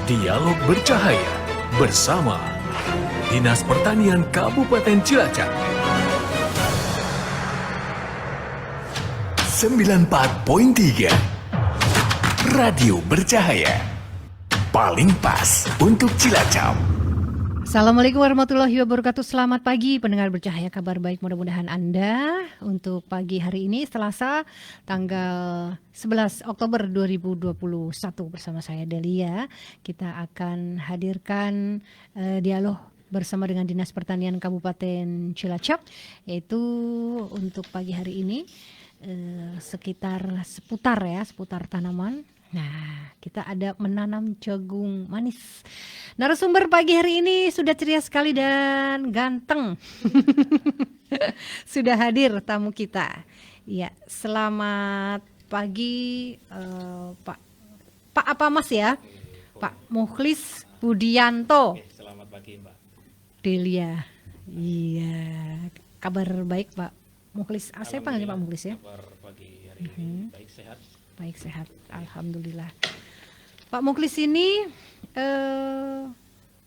Dialog Bercahaya bersama Dinas Pertanian Kabupaten Cilacap. 94.3 Radio Bercahaya, paling pas untuk Cilacap. Assalamualaikum warahmatullahi wabarakatuh. Selamat pagi pendengar Bercahaya, kabar baik mudah-mudahan Anda untuk pagi hari ini Selasa tanggal 11 Oktober 2021 bersama saya Delia. Kita akan hadirkan dialog bersama dengan Dinas Pertanian Kabupaten Cilacap, yaitu untuk pagi hari ini seputar tanaman. Nah, kita ada menanam jagung manis. Narasumber pagi hari ini sudah ceria sekali dan ganteng. Sudah hadir tamu kita. Ya, selamat pagi Pak apa Mas ya? Pak Mukhlis Budianto. Selamat pagi Mbak Delia. Iya, kabar baik Pak Mukhlis. Saya panggilnya Pak Mukhlis ya. Kabar pagi hari ini baik, sehat. Baik, sehat, alhamdulillah. Pak Mukhlis ini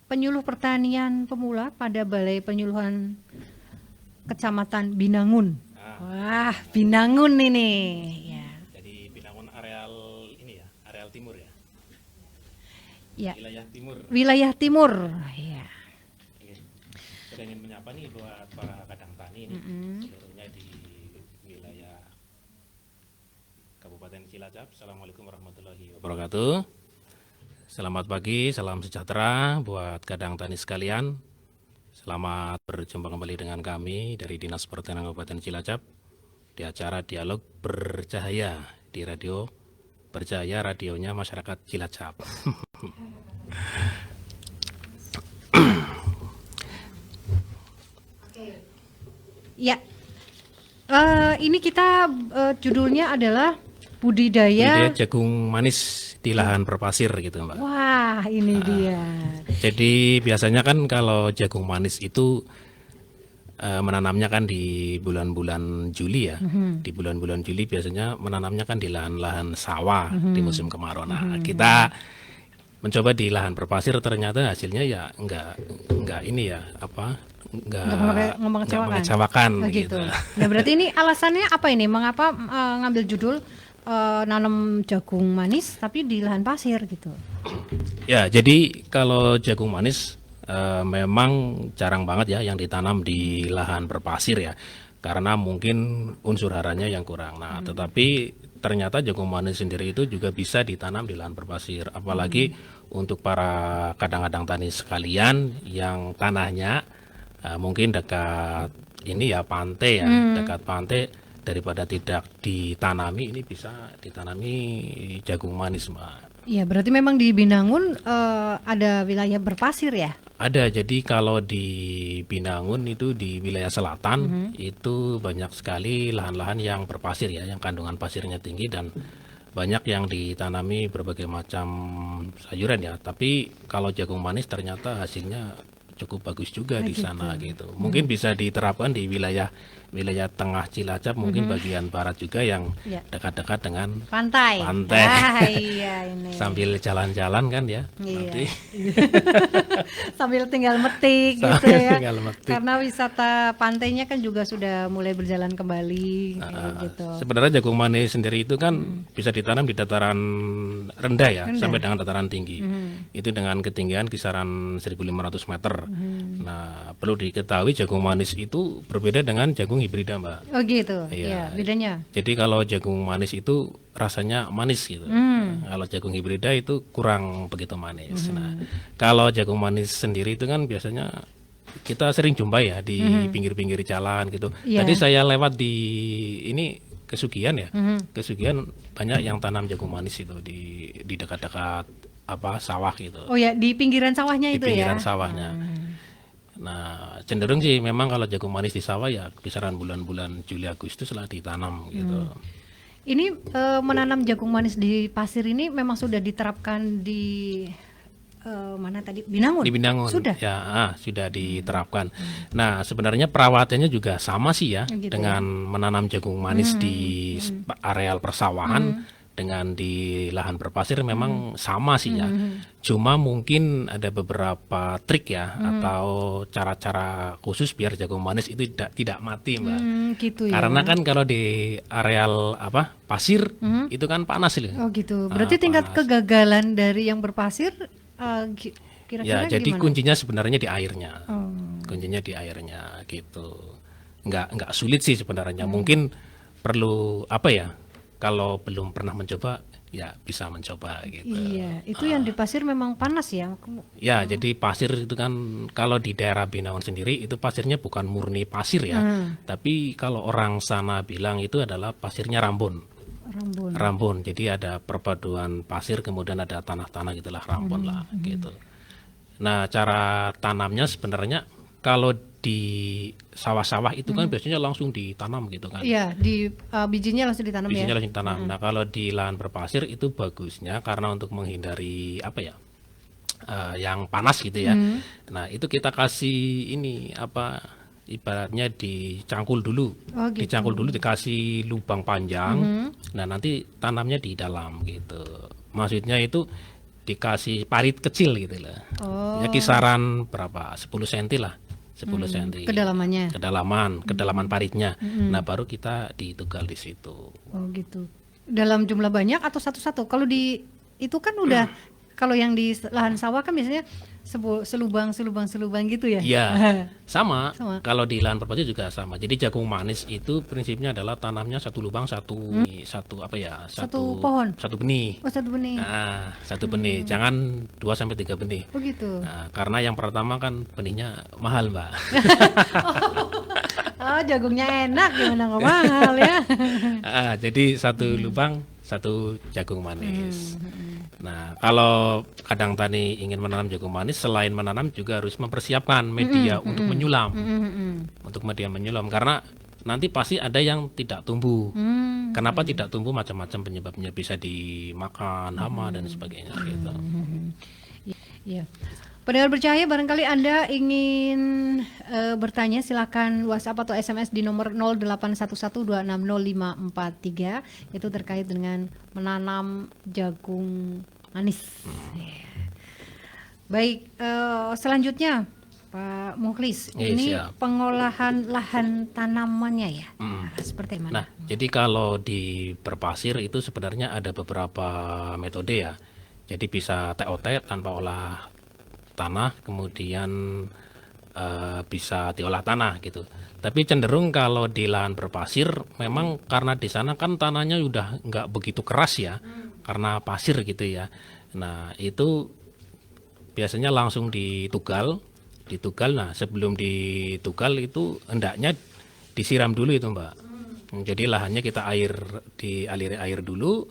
penyuluh pertanian pemula pada Balai Penyuluhan Kecamatan Binangun. Wah, Binangun ini. Ya. Jadi Binangun areal ini ya, areal timur ya. Ya. Wilayah timur. Wilayah timur. Ya. Saya ingin menyapa nih buat para kadang tani ini, seluruhnya di wilayah Kabupaten Cilacap. Assalamualaikum warahmatullahi wabarakatuh. Selamat pagi, salam sejahtera buat kadang tani sekalian. Selamat berjumpa kembali dengan kami dari Dinas Pertanian Kabupaten Cilacap di acara Dialog Bercahaya di Radio Bercahaya, radionya masyarakat Cilacap. Ya. Ini kita judulnya adalah budidaya jagung manis di lahan berpasir gitu Mbak. Wah, ini dia. Jadi biasanya kan kalau jagung manis itu menanamnya kan di bulan-bulan Juli ya. Di bulan-bulan Juli biasanya menanamnya kan di lahan-lahan sawah di musim kemarau. Nah, kita mencoba di lahan berpasir, ternyata hasilnya ya enggak ini ya, enggak mengecewakan gitu. Nah, berarti ini alasannya apa ini? Mengapa ngambil judul nanam jagung manis tapi di lahan pasir gitu? Ya, jadi kalau jagung manis memang jarang banget ya yang ditanam di lahan berpasir ya, karena mungkin unsur haranya yang kurang. Nah, tetapi ternyata jagung manis sendiri itu juga bisa ditanam di lahan berpasir, apalagi untuk para kadang-kadang tani sekalian yang tanahnya mungkin dekat ini ya pantai ya, dekat pantai, daripada tidak ditanami, ini bisa ditanami jagung manis Mbak. Iya, berarti memang di Binangun ada wilayah berpasir ya? Ada, jadi kalau di Binangun itu di wilayah selatan itu banyak sekali lahan-lahan yang berpasir ya, yang kandungan pasirnya tinggi dan banyak yang ditanami berbagai macam sayuran ya. Tapi kalau jagung manis ternyata hasilnya cukup bagus juga di sana gitu. Mungkin bisa diterapkan di wilayah tengah Cilacap, mungkin bagian barat juga yang dekat-dekat dengan pantai. Iya, ini. Sambil jalan-jalan kan ya. Iya. Nanti. Sambil tinggal metik gitu ya. Tinggal metik. Karena wisata pantainya kan juga sudah mulai berjalan kembali gitu. Sebenarnya jagung manis sendiri itu kan bisa ditanam di dataran rendah ya, sampai dengan dataran tinggi. Itu dengan ketinggian kisaran 1.500 meter. Nah, perlu diketahui jagung manis itu berbeda dengan jagung hibrida Mbak. Oh gitu, iya. Ya, bedanya. Jadi kalau jagung manis itu rasanya manis gitu. Kalau jagung hibrida itu kurang begitu manis. Nah, kalau jagung manis sendiri itu kan biasanya kita sering jumpa ya di pinggir-pinggir jalan gitu. Tadi saya lewat di ini Kesugian ya, Kesugian banyak yang tanam jagung manis itu di dekat-dekat sawah gitu. Oh ya, di pinggiran sawahnya itu ya. Di pinggiran sawahnya. Nah, cenderung sih memang kalau jagung manis di sawah ya kisaran bulan-bulan Juli Agustus lah ditanam gitu. Ini menanam jagung manis di pasir ini memang sudah diterapkan di mana tadi? Binangun? Di Binangun. Sudah? Ya, sudah diterapkan. Nah, sebenarnya perawatannya juga sama sih ya, gitu dengan menanam jagung manis di areal persawahan. dengan di lahan berpasir memang sama sih ya. Cuma mungkin ada beberapa trik ya atau cara-cara khusus biar jagung manis itu tidak mati, Mbak. Gitu ya. Karena kan kalau di areal pasir itu kan panas loh. Oh gitu. Berarti tingkat Panas. kegagalan dari yang berpasir kira-kira Ya, jadi gimana? kuncinya sebenarnya di airnya. Oh. Kuncinya di airnya gitu. Nggak sulit sih sebenarnya. Mungkin perlu kalau belum pernah mencoba ya bisa mencoba gitu. Iya, itu yang di pasir memang panas ya. Ya, jadi pasir itu kan kalau di daerah Binaun sendiri itu pasirnya bukan murni pasir ya. Tapi kalau orang sana bilang itu adalah pasirnya rambun. Rambun. Jadi ada perpaduan pasir kemudian ada tanah-tanah gitulah, rambun lah gitu. Nah, cara tanamnya sebenarnya kalau di sawah-sawah itu kan biasanya langsung ditanam gitu kan. Iya, di bijinya langsung ditanam Bijinya ya. langsung ditanam. Nah, kalau di lahan berpasir itu bagusnya karena untuk menghindari yang panas gitu ya. Nah, itu kita kasih ini ibaratnya dicangkul dulu. Oh, gitu. Dicangkul dulu, dikasih lubang panjang. Nah, nanti tanamnya di dalam gitu. Maksudnya itu dikasih parit kecil gitu loh. Oh. Ya kisaran berapa? 10 cm lah. 10 cm. Kedalamannya. Kedalaman paritnya. Nah, baru kita ditugal di situ. Oh gitu. Dalam jumlah banyak atau satu-satu? Kalau di itu kan udah kalau yang di lahan sawah kan biasanya selubang gitu ya. Iya, sama. Sama. Kalau di lahan berpasir juga sama. Jadi jagung manis itu prinsipnya adalah tanamnya satu lubang satu pohon. satu benih. Oh, satu benih. Nah, satu benih. Jangan 2 sampai 3 benih. Oh gitu. Nah, karena yang pertama kan benihnya mahal, Mbak. Oh, jagungnya enak gimana nggak mahal ya. Jadi satu lubang satu jagung manis. Nah, kalau kadang tani ingin menanam jagung manis, selain menanam juga harus mempersiapkan media untuk menyulam. Untuk media menyulam, karena nanti pasti ada yang tidak tumbuh. Kenapa tidak tumbuh? Macam-macam penyebabnya, bisa dimakan hama dan sebagainya gitu. Iya. Pendengar bercahaya, barangkali Anda ingin bertanya, silakan WhatsApp atau SMS di nomor 0811260543, itu terkait dengan menanam jagung manis. Baik, selanjutnya Pak Mukhlis, ini siap. pengolahan lahan tanamannya ya, seperti mana? Nah, jadi kalau di berpasir itu sebenarnya ada beberapa metode ya. Jadi bisa TOT tanpa olah tanah, kemudian bisa diolah tanah gitu. Tapi cenderung kalau di lahan berpasir, memang karena di sana kan tanahnya udah nggak begitu keras ya, karena pasir gitu ya. Nah, itu biasanya langsung ditugal. Nah, sebelum ditugal itu hendaknya disiram dulu itu, Mbak. Jadi lahannya kita dialiri air dulu.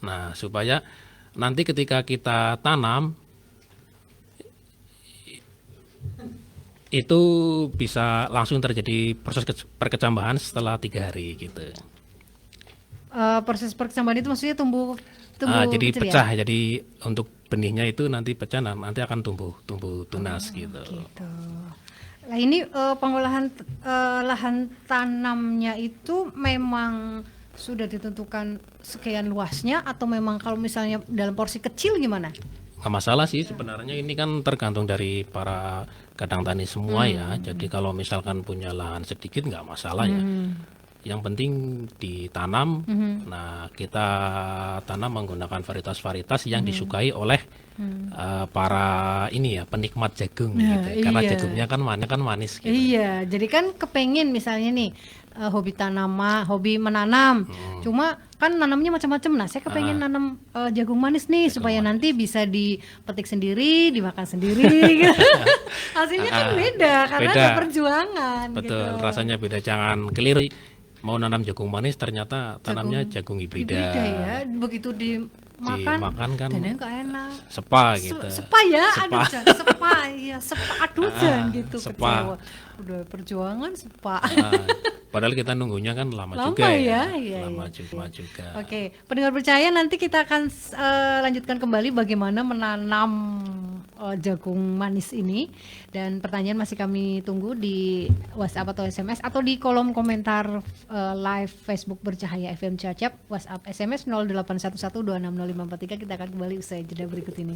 Nah, supaya nanti ketika kita tanam itu bisa langsung terjadi proses perkecambahan setelah 3 hari gitu. Proses perkecambahan itu maksudnya tumbuh Jadi kecil pecah, ya? jadi untuk benihnya itu nanti pecah, nanti akan tumbuh tunas gitu. Gitu. Nah, ini pengolahan lahan tanamnya itu memang sudah ditentukan sekian luasnya, atau memang kalau misalnya dalam porsi kecil gimana? Nggak masalah sih sebenarnya, ini kan tergantung dari para kadang tani semua ya. Jadi kalau misalkan punya lahan sedikit nggak masalah ya. Yang penting ditanam. Nah, kita tanam menggunakan varietas-varietas yang disukai oleh para penikmat jagung gitu. Karena iya. jagungnya kan manis gitu. Iya, jadi kan kepengen misalnya nih hobi menanam. Cuma kan nanamnya macam-macam. Nah, saya kepengen nanam jagung manis nih supaya nanti bisa dipetik sendiri, dimakan sendiri gitu. Hasilnya kan beda karena beda. ada perjuangan. Betul, gitu. rasanya beda. Jangan keliru. Mau nanam jagung manis ternyata tanamnya jagung hibrida. Hibrida ya, begitu dimakan kan dan nggak enak. sepa gitu. Sepa ya, aduh jangan sepa, iya sepa, aduh jangan gitu sepa. kecewa. Udah perjuangan sepa. Padahal kita nunggunya kan lama Lama juga ya, ya. iya, Lama iya. juga. Oke, pendengar percaya nanti kita akan lanjutkan kembali bagaimana menanam jagung manis ini, dan pertanyaan masih kami tunggu di WhatsApp atau SMS atau di kolom komentar live Facebook Bercahaya FM Cilacap, WhatsApp SMS 0811260543. Kita akan kembali usai jeda berikut ini.